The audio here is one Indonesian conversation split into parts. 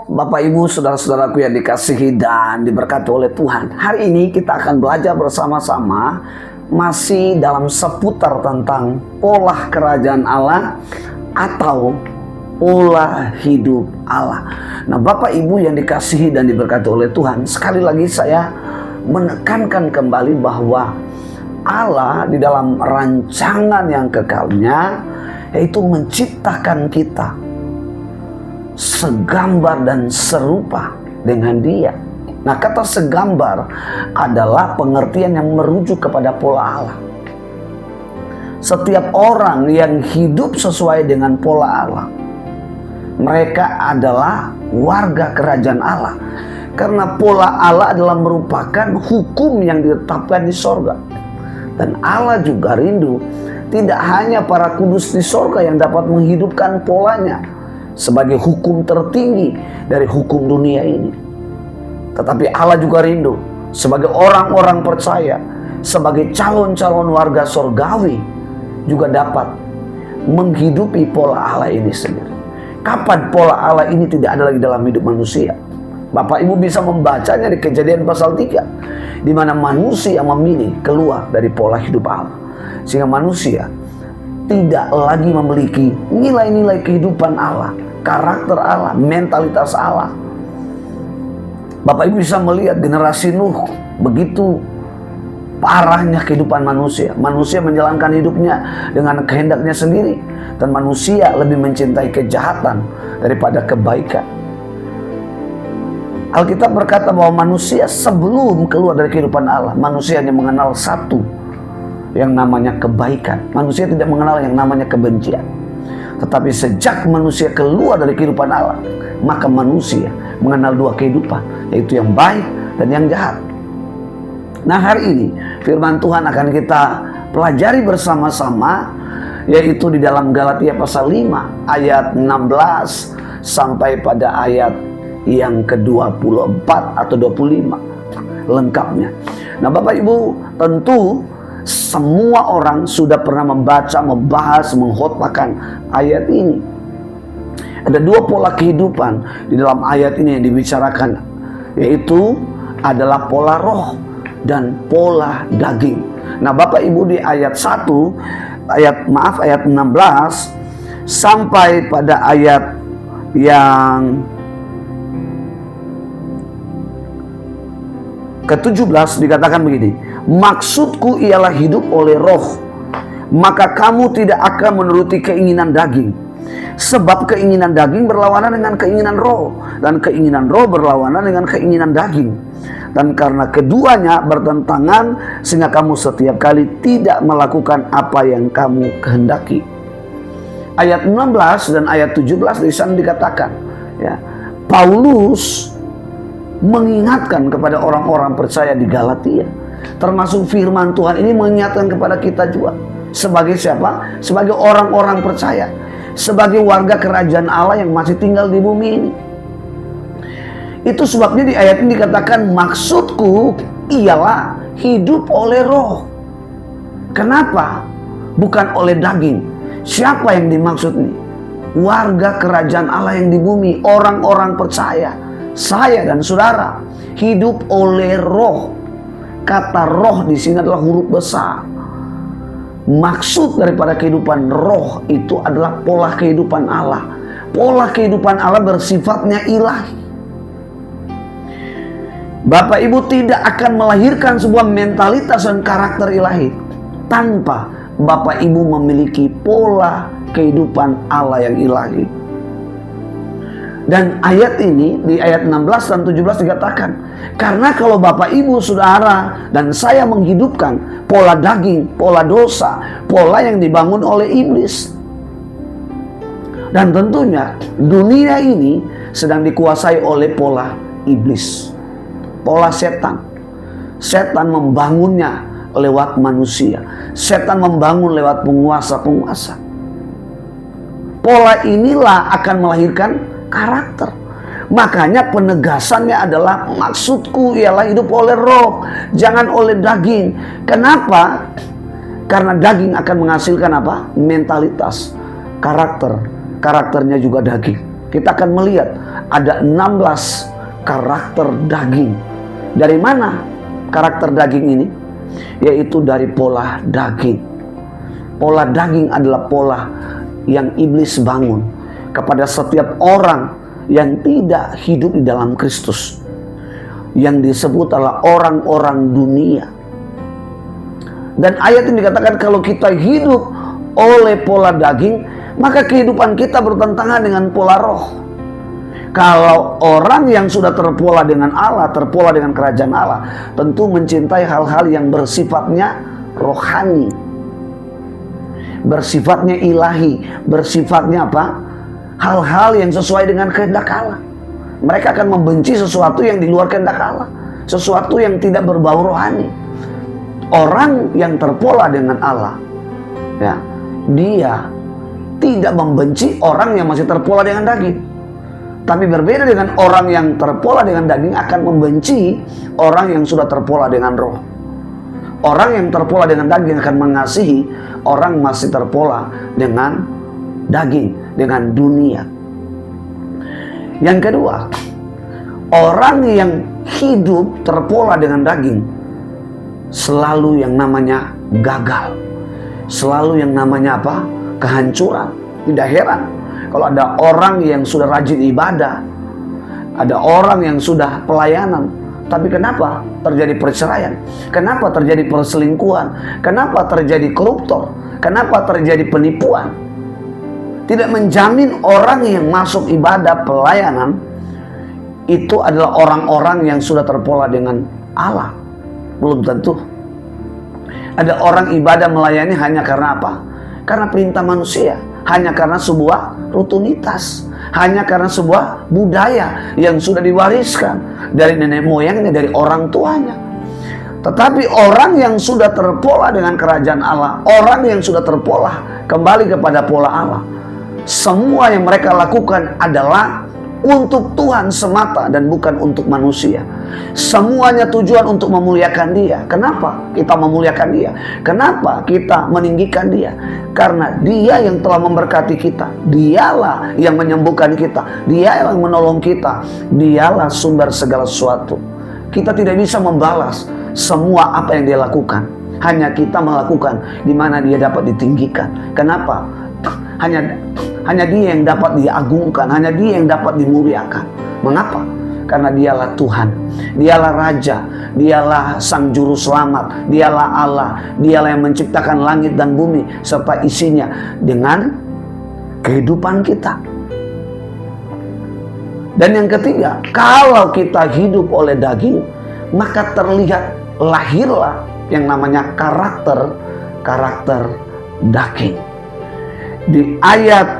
Bapak Ibu saudara-saudaraku yang dikasihi dan diberkati oleh Tuhan. Hari ini kita akan belajar bersama-sama masih dalam seputar tentang pola kerajaan Allah atau pola hidup Allah. Nah, Bapak Ibu yang dikasihi dan diberkati oleh Tuhan, sekali lagi saya menekankan kembali bahwa Allah di dalam rancangan yang kekalnya, yaitu menciptakan kita segambar dan serupa dengan Dia. Nah, kata segambar adalah pengertian yang merujuk kepada pola Allah. Setiap orang yang hidup sesuai dengan pola Allah, mereka adalah warga kerajaan Allah. Karena pola Allah adalah merupakan hukum yang ditetapkan di sorga. Dan Allah juga rindu tidak hanya para kudus di sorga yang dapat menghidupkan polanya sebagai hukum tertinggi dari hukum dunia ini, tetapi Allah juga rindu sebagai orang-orang percaya, sebagai calon-calon warga sorgawi juga dapat menghidupi pola Allah ini sendiri. Kapan pola Allah ini tidak ada lagi dalam hidup manusia? Bapak Ibu bisa membacanya di Kejadian pasal 3, di mana manusia memilih keluar dari pola hidup Allah, sehingga manusia tidak lagi memiliki nilai-nilai kehidupan Allah, karakter Allah, mentalitas Allah. Bapak Ibu bisa melihat generasi Nuh, begitu parahnya kehidupan manusia. Manusia menjalankan hidupnya dengan kehendaknya sendiri, dan manusia lebih mencintai kejahatan daripada kebaikan. Alkitab berkata bahwa manusia sebelum keluar dari kehidupan Allah, manusia hanya mengenal satu, yang namanya kebaikan. Manusia tidak mengenal yang namanya kebencian. Tetapi sejak manusia keluar dari kehidupan Allah, maka manusia mengenal dua kehidupan, yaitu yang baik dan yang jahat. Nah, hari ini firman Tuhan akan kita pelajari bersama-sama, yaitu di dalam Galatia pasal 5 ayat 16 sampai pada ayat yang ke-24 atau 25 lengkapnya. Nah, Bapak Ibu, tentu semua orang sudah pernah membaca, membahas, mengkhotbahkan ayat ini. Ada dua pola kehidupan di dalam ayat ini yang dibicarakan, yaitu adalah pola roh dan pola daging. Nah, Bapak Ibu, di ayat 1, ayat 16 sampai pada ayat yang ke-17 dikatakan begini: maksudku ialah hidup oleh roh, maka kamu tidak akan menuruti keinginan daging. Sebab keinginan daging berlawanan dengan keinginan roh, dan keinginan roh berlawanan dengan keinginan daging. Dan karena keduanya bertentangan, sehingga kamu setiap kali tidak melakukan apa yang kamu kehendaki. Ayat 16 dan ayat 17 di sana dikatakan, ya, Paulus mengingatkan kepada orang-orang percaya di Galatia. Termasuk firman Tuhan ini mengingatkan kepada kita juga. Sebagai siapa? Sebagai orang-orang percaya, sebagai warga kerajaan Allah yang masih tinggal di bumi ini. Itu sebabnya di ayat ini dikatakan, maksudku ialah hidup oleh roh. Kenapa? Bukan oleh daging. Siapa yang dimaksud ini? Warga kerajaan Allah yang di bumi, orang-orang percaya. Saya dan saudara hidup oleh roh. Kata roh di sini adalah huruf besar. Maksud daripada kehidupan roh itu adalah pola kehidupan Allah. Pola kehidupan Allah bersifatnya ilahi. Bapak Ibu tidak akan melahirkan sebuah mentalitas dan karakter ilahi tanpa Bapak Ibu memiliki pola kehidupan Allah yang ilahi. Dan ayat ini di ayat 16 dan 17 dikatakan, karena kalau Bapak Ibu saudara dan saya menghidupkan pola daging, pola dosa, pola yang dibangun oleh iblis. Dan tentunya dunia ini sedang dikuasai oleh pola iblis, pola setan. Setan membangunnya lewat manusia. Setan membangun lewat penguasa-penguasa. Pola inilah akan melahirkan karakter. Makanya penegasannya adalah maksudku ialah hidup oleh roh, jangan oleh daging. Kenapa? Karena daging akan menghasilkan apa? Mentalitas, karakter. Karakternya juga daging. Kita akan melihat ada 16 karakter daging. Dari mana karakter daging ini? Yaitu dari pola daging. Pola daging adalah pola yang iblis bangun kepada setiap orang yang tidak hidup di dalam Kristus, yang disebut adalah orang-orang dunia. Dan ayat ini dikatakan kalau kita hidup oleh pola daging, maka kehidupan kita bertentangan dengan pola roh. Kalau orang yang sudah terpola dengan Allah, terpola dengan kerajaan Allah, tentu mencintai hal-hal yang bersifatnya rohani, bersifatnya ilahi, bersifatnya apa? Hal-hal yang sesuai dengan kehendak Allah. Mereka akan membenci sesuatu yang di luar kehendak Allah, sesuatu yang tidak berbau rohani. Orang yang terpola dengan Allah, ya, dia tidak membenci orang yang masih terpola dengan daging. Tapi berbeda dengan orang yang terpola dengan daging akan membenci orang yang sudah terpola dengan roh. Orang yang terpola dengan daging akan mengasihi orang masih terpola dengan daging, dengan dunia. Yang kedua, orang yang hidup terpola dengan daging selalu yang namanya gagal, selalu yang namanya apa? Kehancuran. Tidak heran kalau ada orang yang sudah rajin ibadah, ada orang yang sudah pelayanan, tapi kenapa terjadi perceraian? Kenapa terjadi perselingkuhan? Kenapa terjadi koruptor? Kenapa terjadi penipuan? Tidak menjamin orang yang masuk ibadah pelayanan itu adalah orang-orang yang sudah terpola dengan Allah. Belum tentu. Ada orang ibadah melayani hanya karena apa? Karena perintah manusia. Hanya karena sebuah rutinitas, hanya karena sebuah budaya yang sudah diwariskan dari nenek moyangnya, dari orang tuanya. Tetapi orang yang sudah terpola dengan kerajaan Allah, orang yang sudah terpola kembali kepada pola Allah, semua yang mereka lakukan adalah untuk Tuhan semata dan bukan untuk manusia. Semuanya tujuan untuk memuliakan Dia. Kenapa kita memuliakan Dia? Kenapa kita meninggikan Dia? Karena Dia yang telah memberkati kita. Dialah yang menyembuhkan kita. Dia yang menolong kita. Dialah sumber segala sesuatu. Kita tidak bisa membalas semua apa yang Dia lakukan. Hanya kita melakukan di mana Dia dapat ditinggikan. Kenapa? Hanya Dia yang dapat diagungkan, hanya Dia yang dapat dimuliakan. Mengapa? Karena Dialah Tuhan, Dialah Raja, Dialah Sang Juru Selamat, Dialah Allah, Dialah yang menciptakan langit dan bumi serta isinya dengan kehidupan kita. Dan yang ketiga, kalau kita hidup oleh daging, maka terlihat lahirlah yang namanya karakter daging. Di ayat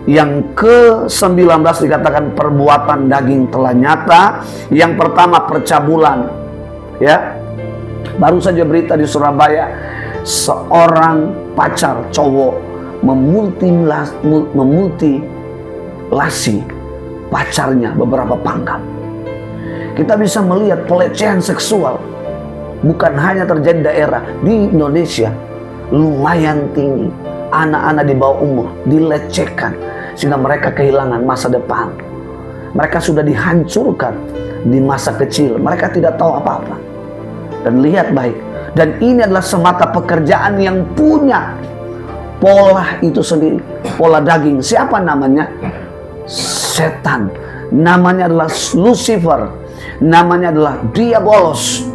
yang ke-19 dikatakan perbuatan daging telah nyata. Yang pertama percabulan, ya. Baru saja berita di Surabaya, seorang pacar cowok memultilasi pacarnya beberapa pangkat. Kita bisa melihat pelecehan seksual bukan hanya terjadi di daerah, di Indonesia lumayan tinggi. Anak-anak di bawah umur dilecehkan sehingga mereka kehilangan masa depan. Mereka sudah dihancurkan di masa kecil. Mereka tidak tahu apa-apa. Dan lihat baik, dan ini adalah semata pekerjaan yang punya pola itu sendiri, pola daging. Siapa namanya? Setan. Namanya adalah Lucifer. Namanya adalah Diabolos.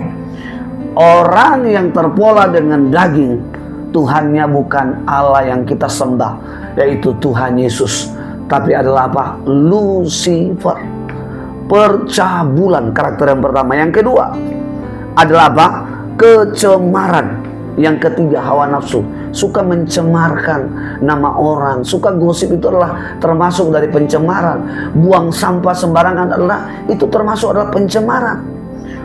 Orang yang terpola dengan daging, Tuhannya bukan Allah yang kita sembah, yaitu Tuhan Yesus, tapi adalah apa? Lucifer. Percabulan, karakter yang pertama. Yang kedua adalah apa? Kecemaran. Yang ketiga, hawa nafsu. Suka mencemarkan nama orang, suka gosip, itu adalah termasuk dari pencemaran. Buang sampah sembarangan itu termasuk adalah pencemaran.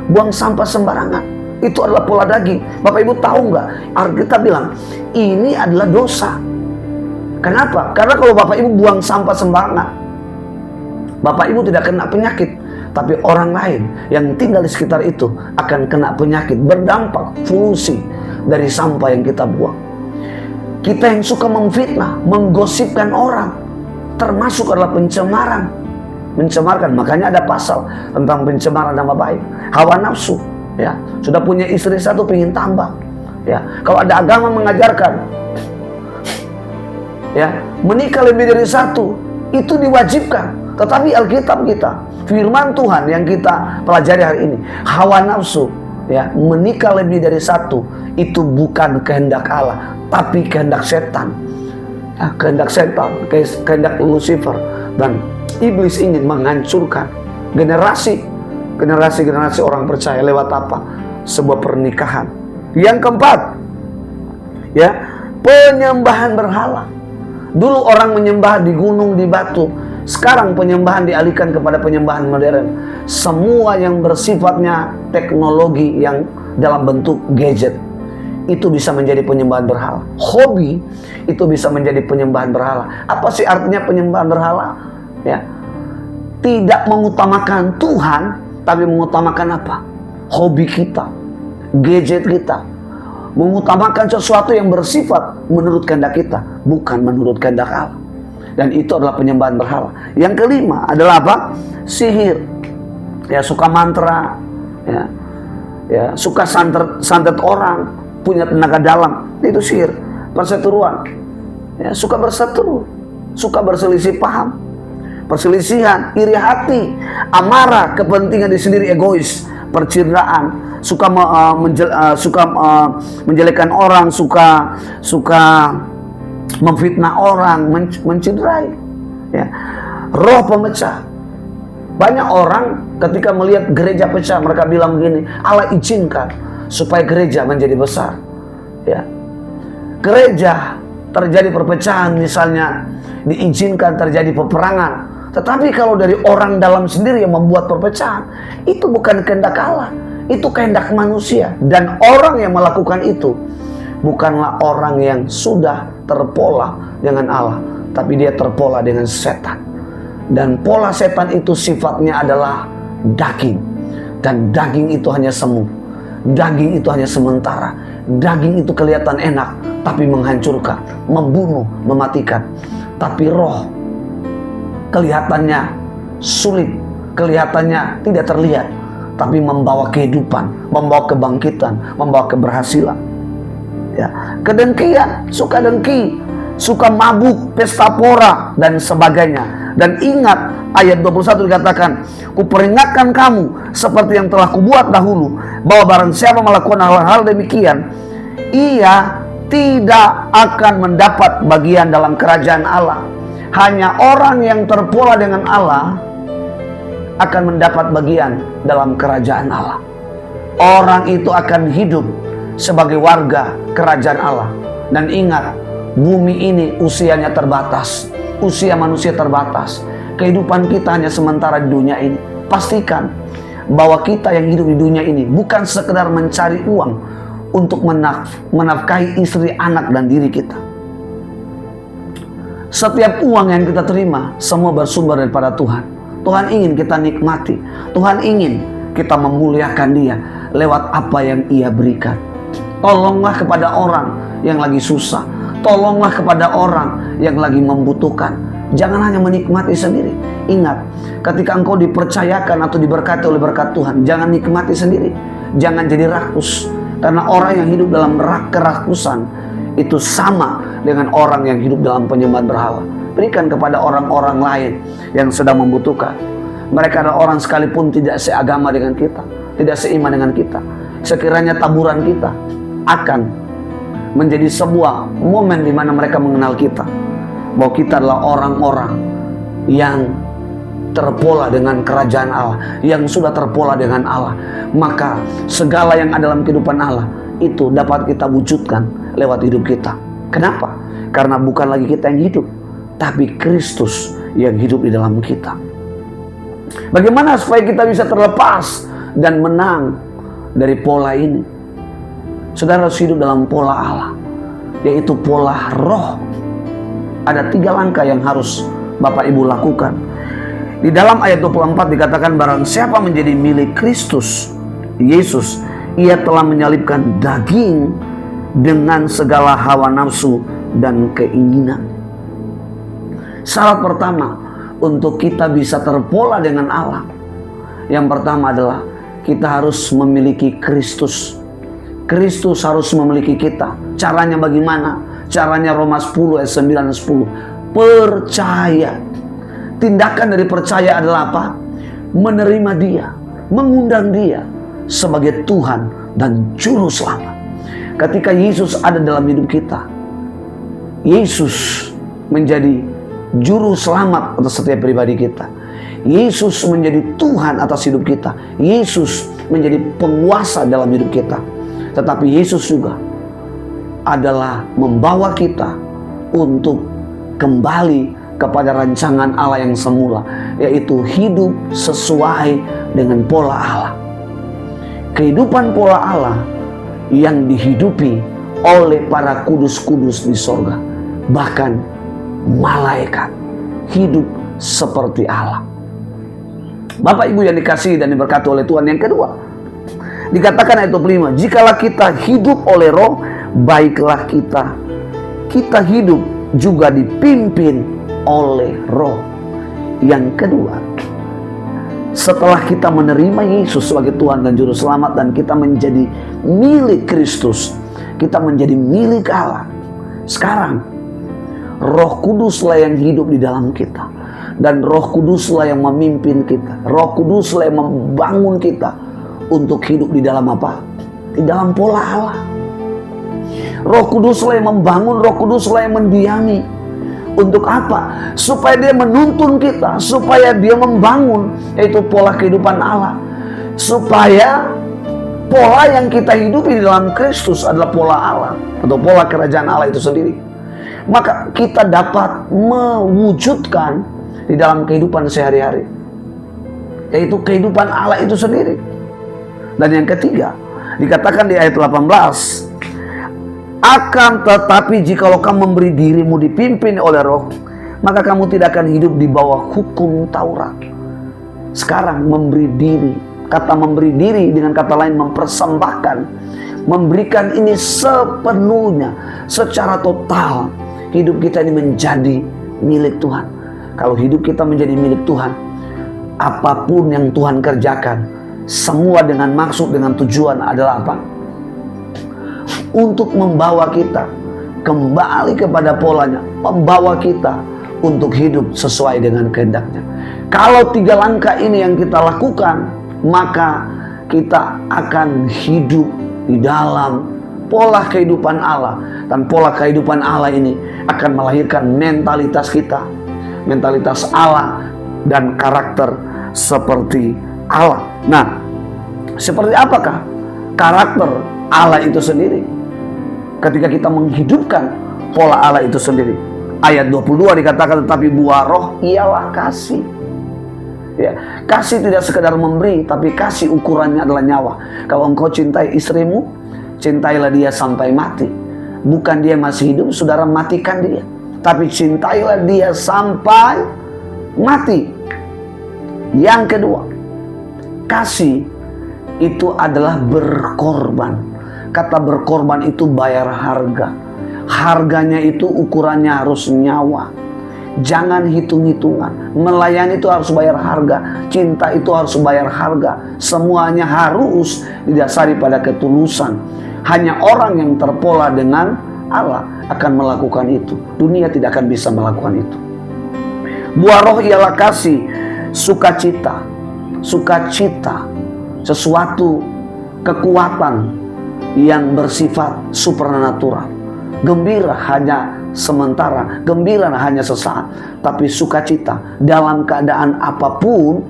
Buang sampah sembarangan itu adalah pola daging. Bapak Ibu tahu nggak? Alkitab bilang ini adalah dosa. Kenapa? Karena kalau Bapak Ibu buang sampah sembarangan, Bapak Ibu tidak kena penyakit, tapi orang lain yang tinggal di sekitar itu akan kena penyakit, berdampak polusi dari sampah yang kita buang. Kita yang suka memfitnah, menggosipkan orang, termasuk adalah pencemaran. mencemarkan. Makanya ada pasal tentang pencemaran nama baik. Hawa nafsu, ya. Sudah punya istri satu, pengen tambah, ya. Kalau ada agama mengajarkan, ya, menikah lebih dari satu, itu diwajibkan. Tetapi Alkitab kita, firman Tuhan yang kita pelajari hari ini, hawa nafsu, ya, menikah lebih dari satu, itu bukan kehendak Allah, tapi kehendak setan. Ya, kehendak setan, kehendak Lucifer. Dan iblis ingin menghancurkan generasi orang percaya lewat apa? Sebuah pernikahan. Yang keempat, ya, penyembahan berhala. Dulu orang menyembah di gunung, di batu. Sekarang penyembahan dialihkan kepada penyembahan modern. Semua yang bersifatnya teknologi yang dalam bentuk gadget, itu bisa menjadi penyembahan berhala. Hobi itu bisa menjadi penyembahan berhala. Apa sih artinya penyembahan berhala? Ya, tidak mengutamakan Tuhan, tapi mengutamakan apa? Hobi kita, gadget kita, mengutamakan sesuatu yang bersifat menurut kehendak kita, bukan menurut kehendak Allah. Dan itu adalah penyembahan berhala. Yang kelima adalah apa? Sihir. Ya, suka mantra, ya, suka santet orang, punya tenaga dalam, itu sihir. Perseteruan, ya, suka berseteru, suka berselisih paham, perselisihan, iri hati, amarah, kepentingan diri sendiri, egois, percitraan, suka menjelekkan orang, suka memfitnah orang, menciderai, ya. Roh pemecah. Banyak orang ketika melihat gereja pecah, mereka bilang begini, Allah izinkan supaya gereja menjadi besar, ya. Gereja terjadi perpecahan, misalnya diizinkan terjadi peperangan. Tetapi kalau dari orang dalam sendiri yang membuat perpecahan, itu bukan kehendak Allah, itu kehendak manusia. Dan orang yang melakukan itu bukanlah orang yang sudah terpola dengan Allah, tapi dia terpola dengan setan. Dan pola setan itu sifatnya adalah daging. Dan daging itu hanya semu. Daging itu hanya sementara. Daging itu kelihatan enak, tapi menghancurkan, membunuh, mematikan. Tapi roh kelihatannya sulit, kelihatannya tidak terlihat, tapi membawa kehidupan, membawa kebangkitan, membawa keberhasilan. Ya, kedengkian, suka dengki, suka mabuk, pesta pora, dan sebagainya. Dan ingat, ayat 21 dikatakan, kuperingatkan kamu seperti yang telah kubuat dahulu, bahwa barang siapa melakukan hal-hal demikian, ia tidak akan mendapat bagian dalam kerajaan Allah. Hanya orang yang terpola dengan Allah akan mendapat bagian dalam kerajaan Allah. Orang itu akan hidup sebagai warga kerajaan Allah. Dan ingat, bumi ini usianya terbatas, usia manusia terbatas. Kehidupan kita hanya sementara di dunia ini. Pastikan bahwa kita yang hidup di dunia ini bukan sekedar mencari uang untuk menafkahi istri, anak, dan diri kita. Setiap uang yang kita terima semua bersumber daripada Tuhan. Tuhan ingin kita nikmati. Tuhan ingin kita memuliakan Dia lewat apa yang Ia berikan. Tolonglah kepada orang yang lagi susah. Tolonglah kepada orang yang lagi membutuhkan. Jangan hanya menikmati sendiri. Ingat, ketika engkau dipercayakan atau diberkati oleh berkat Tuhan, jangan nikmati sendiri. Jangan jadi rakus. Karena orang yang hidup dalam kerakusan itu sama dengan orang yang hidup dalam penyembahan berhala. Berikan kepada orang-orang lain yang sedang membutuhkan. Mereka adalah orang sekalipun tidak seagama dengan kita, tidak seiman dengan kita. Sekiranya taburan kita akan menjadi sebuah momen di mana mereka mengenal kita, bahwa kita adalah orang-orang yang terpola dengan kerajaan Allah, yang sudah terpola dengan Allah. Maka segala yang ada dalam kehidupan Allah itu dapat kita wujudkan lewat hidup kita. Kenapa? Karena bukan lagi kita yang hidup, tapi Kristus yang hidup di dalam kita. Bagaimana supaya kita bisa terlepas dan menang dari pola ini? Saudara harus hidup dalam pola Allah, yaitu pola roh. Ada 3 langkah yang harus Bapak Ibu lakukan. Di dalam ayat 24 dikatakan, barang siapa menjadi milik Kristus Yesus, ia telah menyalibkan daging dengan segala hawa nafsu dan keinginan. Syarat pertama, untuk kita bisa terpola dengan Allah. Yang pertama adalah kita harus memiliki Kristus. Kristus harus memiliki kita. Caranya bagaimana? Caranya Roma 10 ayat 9 dan 10. Percaya. Tindakan dari percaya adalah apa? Menerima Dia, mengundang Dia sebagai Tuhan dan Juru Selamat. Ketika Yesus ada dalam hidup kita, Yesus menjadi Juru Selamat atas setiap pribadi kita. Yesus menjadi Tuhan atas hidup kita. Yesus menjadi penguasa dalam hidup kita. Tetapi Yesus juga adalah membawa kita untuk kembali kepada rancangan Allah yang semula, yaitu hidup sesuai dengan pola Allah. Kehidupan pola Allah yang dihidupi oleh para kudus-kudus di sorga, bahkan malaikat hidup seperti Allah. Bapak Ibu yang dikasihi dan diberkati oleh Tuhan, yang kedua dikatakan ayat 25, jikalau kita hidup oleh Roh, baiklah kita hidup juga dipimpin oleh Roh. Yang kedua, setelah kita menerima Yesus sebagai Tuhan dan Juru Selamat, dan kita menjadi milik Kristus, kita menjadi milik Allah, sekarang Roh Kuduslah yang hidup di dalam kita. Dan Roh Kuduslah yang memimpin kita. Roh Kuduslah yang membangun kita untuk hidup di dalam apa? Di dalam pola Allah. Roh Kuduslah yang membangun, Roh Kuduslah yang mendiami. Untuk apa? Supaya Dia menuntun kita, supaya Dia membangun, yaitu pola kehidupan Allah. Supaya pola yang kita hidupi di dalam Kristus adalah pola Allah, atau pola kerajaan Allah itu sendiri. Maka kita dapat mewujudkan di dalam kehidupan sehari-hari, yaitu kehidupan Allah itu sendiri. Dan yang ketiga, dikatakan di ayat 18, akan tetapi jikalau kamu memberi dirimu dipimpin oleh Roh, maka kamu tidak akan hidup di bawah hukum Taurat. Sekarang memberi diri, kata memberi diri dengan kata lain mempersembahkan, memberikan ini sepenuhnya, secara total. Hidup kita ini menjadi milik Tuhan. Kalau hidup kita menjadi milik Tuhan, apapun yang Tuhan kerjakan, semua dengan maksud, dengan tujuan adalah apa? Untuk membawa kita kembali kepada polanya, membawa kita untuk hidup sesuai dengan kehendaknya. Kalau 3 langkah ini yang kita lakukan, maka kita akan hidup di dalam pola kehidupan Allah. Dan pola kehidupan Allah ini akan melahirkan mentalitas kita, mentalitas Allah dan karakter seperti Allah. Nah, seperti apakah karakter Allah itu sendiri? Ketika kita menghidupkan pola Allah itu sendiri. Ayat 22 dikatakan, tetapi buah Roh ialah kasih. Ya, kasih tidak sekedar memberi, tapi kasih ukurannya adalah nyawa. Kalau engkau cintai istrimu, cintailah dia sampai mati. Bukan dia masih hidup, saudara matikan dia. Tapi cintailah dia sampai mati. Yang kedua, kasih itu adalah berkorban. Kata berkorban itu bayar harga. Harganya itu ukurannya harus nyawa. Jangan hitung-hitungan. Melayani itu harus bayar harga. Cinta itu harus bayar harga. Semuanya harus didasari pada ketulusan. Hanya orang yang terpola dengan Allah akan melakukan itu. Dunia tidak akan bisa melakukan itu. Buah Roh ialah kasih, sukacita. Sukacita, sesuatu kekuatan yang bersifat supranatural. Gembira hanya sementara, gembira hanya sesaat. Tapi sukacita dalam keadaan apapun,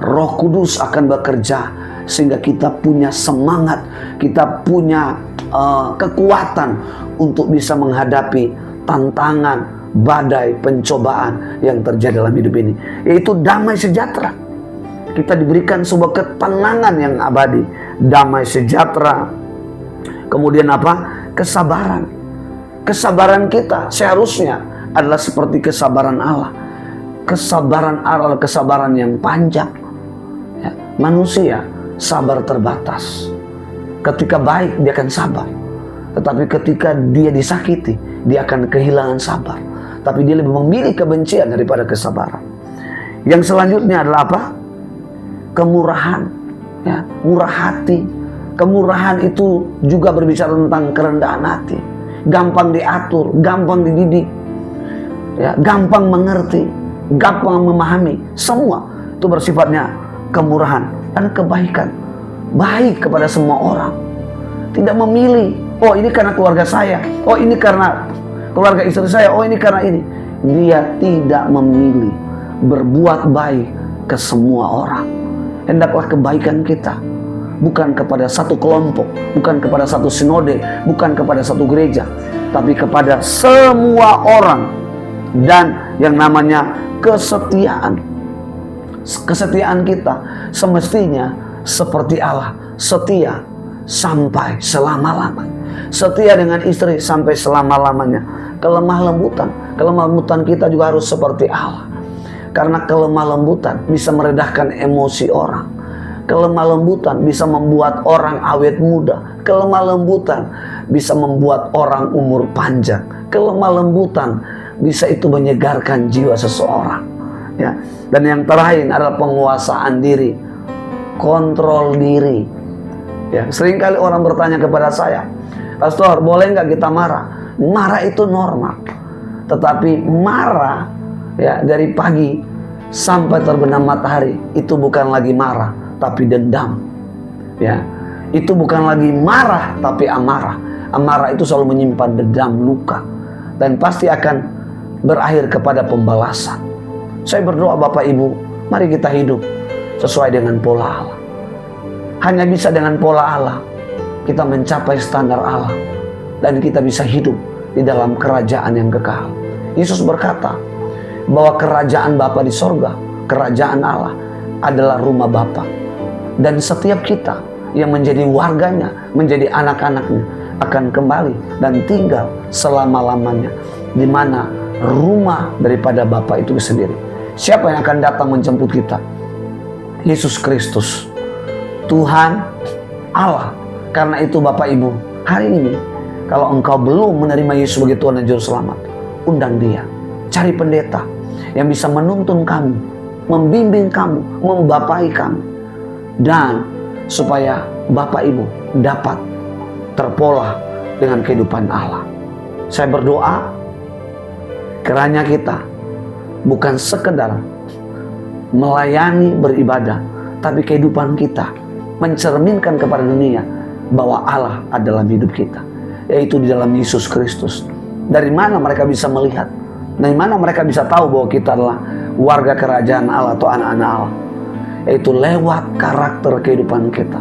Roh Kudus akan bekerja sehingga kita punya semangat, kita punya kekuatan untuk bisa menghadapi tantangan, badai, pencobaan yang terjadi dalam hidup ini, yaitu damai sejahtera. Kita diberikan sebuah ketenangan yang abadi, damai sejahtera. Kemudian apa? Kesabaran. Kesabaran kita seharusnya adalah seperti kesabaran Allah. Kesabaran Allah, kesabaran yang panjang. Ya, manusia sabar terbatas. Ketika baik dia akan sabar, tetapi ketika dia disakiti dia akan kehilangan sabar. Tapi dia lebih memilih kebencian daripada kesabaran. Yang selanjutnya adalah apa? Kemurahan, ya, murah hati. Kemurahan itu juga berbicara tentang kerendahan hati. Gampang diatur, gampang dididik, ya, gampang mengerti, gampang memahami. Semua itu bersifatnya kemurahan dan kebaikan. Baik kepada semua orang. Tidak memilih, oh ini karena keluarga saya, oh ini karena keluarga istri saya, oh ini karena ini. Dia tidak memilih, berbuat baik ke semua orang. Hendaklah kebaikan kita bukan kepada satu kelompok, bukan kepada satu sinode, bukan kepada satu gereja, tapi kepada semua orang. Dan yang namanya kesetiaan. Kesetiaan kita semestinya seperti Allah, setia sampai selama-lamanya. Setia dengan istri sampai selama-lamanya. Kelemah lembutan kita juga harus seperti Allah. Karena kelemah lembutan bisa meredahkan emosi orang. Kelemah lembutan bisa membuat orang awet muda. Kelemah lembutan bisa membuat orang umur panjang. Kelemah lembutan bisa itu menyegarkan jiwa seseorang, ya. Dan yang terakhir adalah penguasaan diri, kontrol diri, ya. Seringkali orang bertanya kepada saya, Pastor, boleh nggak kita marah? Marah itu normal, tetapi marah, ya, dari pagi sampai terbenam matahari itu bukan lagi marah, tapi dendam, ya. Itu bukan lagi marah, tapi amarah. Amarah itu selalu menyimpan dendam, luka, dan pasti akan berakhir kepada pembalasan. Saya berdoa Bapak Ibu, mari kita hidup sesuai dengan pola Allah. Hanya bisa dengan pola Allah kita mencapai standar Allah, dan kita bisa hidup di dalam kerajaan yang kekal. Yesus berkata bahwa kerajaan Bapa di sorga, kerajaan Allah adalah rumah Bapa. Dan setiap kita yang menjadi warganya, menjadi anak-anaknya, akan kembali dan tinggal selama-lamanya di mana rumah daripada Bapa itu sendiri. Siapa yang akan datang menjemput kita? Yesus Kristus, Tuhan Allah. Karena itu Bapak Ibu, hari ini kalau engkau belum menerima Yesus sebagai Tuhan dan Juru Selamat, undang dia. Cari pendeta yang bisa menuntun kamu, membimbing kamu, membapai kamu, dan supaya Bapak Ibu dapat terpola dengan kehidupan Allah. Saya berdoa kiranya kita bukan sekedar melayani beribadah, tapi kehidupan kita mencerminkan kepada dunia bahwa Allah adalah hidup kita, yaitu di dalam Yesus Kristus. Dari mana mereka bisa melihat? Dari mana mereka bisa tahu bahwa kita adalah warga kerajaan Allah atau anak-anak Allah? Yaitu lewat karakter kehidupan kita,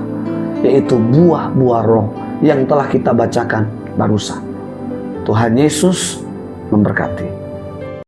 yaitu buah-buah roh yang telah kita bacakan barusan. Tuhan Yesus memberkati.